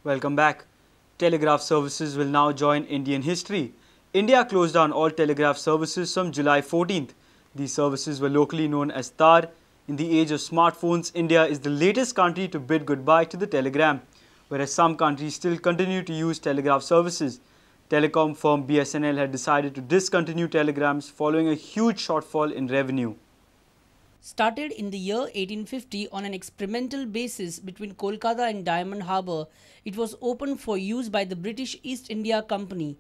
Welcome back. Telegraph services will now join Indian history. India closed down all telegraph services from July 14th. These services were locally known as TAR. In the age of smartphones, India is the latest country to bid goodbye to the telegram, whereas some countries still continue to use telegraph services. Telecom firm BSNL had decided to discontinue telegrams following a huge shortfall in revenue. Started in the year 1850 on an experimental basis between Kolkata and Diamond Harbour, it was opened for use by the British East India Company.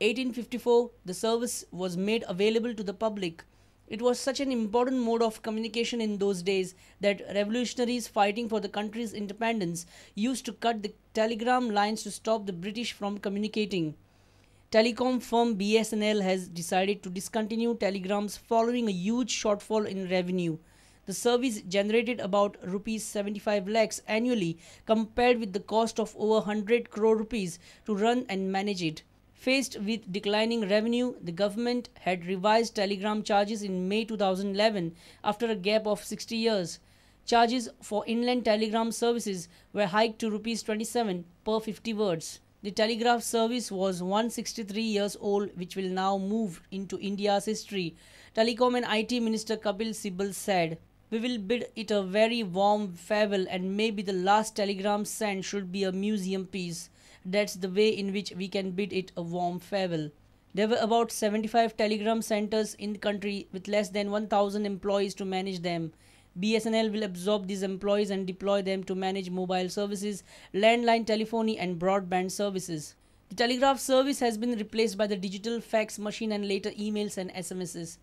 1854, the service was made available to the public. It was such an important mode of communication in those days that revolutionaries fighting for the country's independence used to cut the telegram lines to stop the British from communicating. Telecom firm BSNL has decided to discontinue telegrams following a huge shortfall in revenue. The service generated about rupees 75 lakhs annually compared with the cost of over 100 crore rupees to run and manage it. Faced with declining revenue, the government had revised telegram charges in May 2011 after a gap of 60 years. Charges for inland telegram services were hiked to rupees 27 per 50 words. The telegraph service was 163 years old, which will now move into India's history. Telecom and IT Minister Kapil Sibal said, "We will bid it a very warm farewell and maybe the last telegram sent should be a museum piece. That's the way in which we can bid it a warm farewell." There were about 75 telegram centers in the country with less than 1,000 employees to manage them. BSNL will absorb these employees and deploy them to manage mobile services, landline telephony and broadband services. The telegraph service has been replaced by the digital fax machine and later emails and SMSs.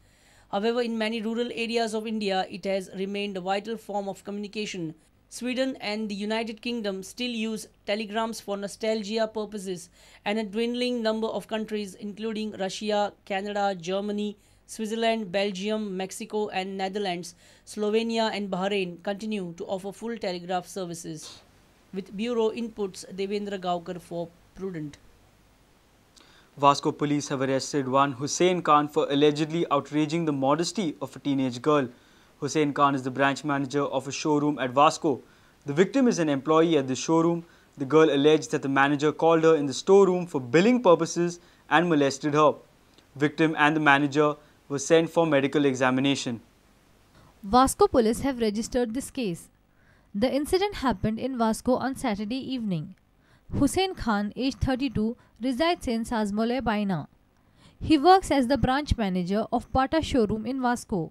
However, in many rural areas of India, it has remained a vital form of communication. Sweden and the United Kingdom still use telegrams for nostalgia purposes, and a dwindling number of countries including Russia, Canada, Germany, Switzerland, Belgium, Mexico and Netherlands, Slovenia and Bahrain continue to offer full telegraph services. With Bureau Inputs, Devendra Gaukar for Prudent. Vasco police have arrested one Hussein Khan for allegedly outraging the modesty of a teenage girl. Hussein Khan is the branch manager of a showroom at Vasco. The victim is an employee at the showroom. The girl alleged that the manager called her in the storeroom for billing purposes and molested her. Victim and the manager were sent for medical examination. Vasco police have registered this case. The incident happened in Vasco on Saturday evening. Hussein Khan, aged 32, resides in Sazmole Baina. He works as the branch manager of Bata showroom in Vasco.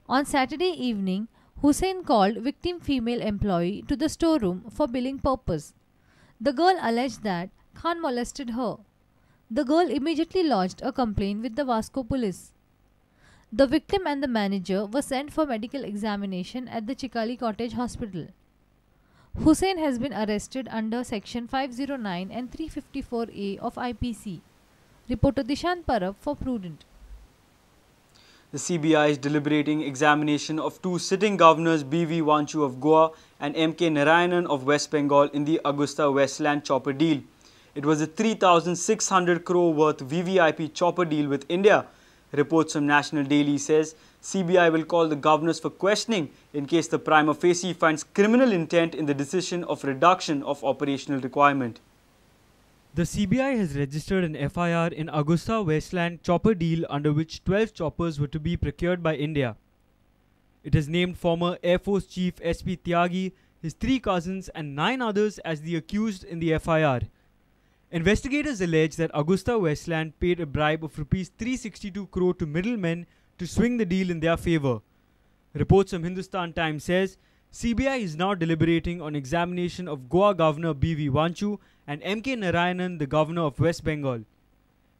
On Saturday evening, Hussein called victim female employee to the storeroom for billing purpose. The girl alleged that Khan molested her. The girl immediately lodged a complaint with the Vasco police. The victim and the manager were sent for medical examination at the Chikali Cottage Hospital. Hussein has been arrested under Section 509 and 354A of IPC. Reporter Dishant Parab for Prudent. The CBI is deliberating examination of two sitting governors B.V. Vanchu of Goa and M.K. Narayanan of West Bengal in the Augusta Westland chopper deal. It was a 3,600 crore worth VVIP chopper deal with India. Reports from National Daily says CBI will call the governors for questioning in case the prima facie finds criminal intent in the decision of reduction of operational requirement. The CBI has registered an FIR in Augusta Westland chopper deal under which 12 choppers were to be procured by India. It has named former Air Force Chief S.P. Tyagi, his 3 cousins and 9 others as the accused in the FIR. Investigators allege that Augusta Westland paid a bribe of Rs 362 crore to middlemen to swing the deal in their favour. Reports from Hindustan Times says CBI is now deliberating on examination of Goa Governor B.V. Vanchu and M.K. Narayanan, the Governor of West Bengal.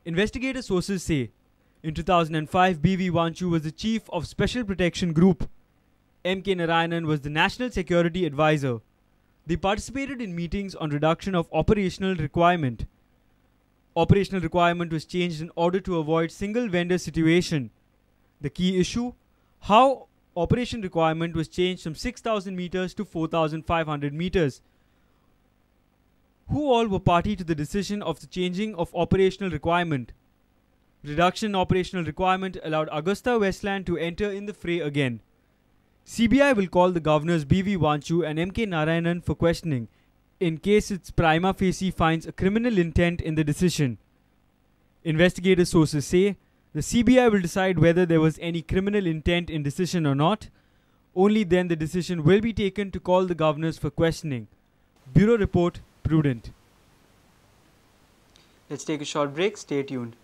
Investigator sources say in 2005 B.V. Vanchu was the Chief of Special Protection Group. M.K. Narayanan was the National Security Advisor. They participated in meetings on reduction of operational requirement. Operational requirement was changed in order to avoid single vendor situation. The key issue? How operation requirement was changed from 6,000 meters to 4,500 meters. Who all were party to the decision of the changing of operational requirement? Reduction in operational requirement allowed Augusta Westland to enter in the fray again. CBI will call the governors B.V. Vanchu and M.K. Narayanan for questioning. in case its prima facie finds a criminal intent in the decision. Investigative sources say the CBI will decide whether there was any criminal intent in decision or not. Only then the decision will be taken to call the governors for questioning. Bureau Report, Prudent. Let's take a short break. Stay tuned.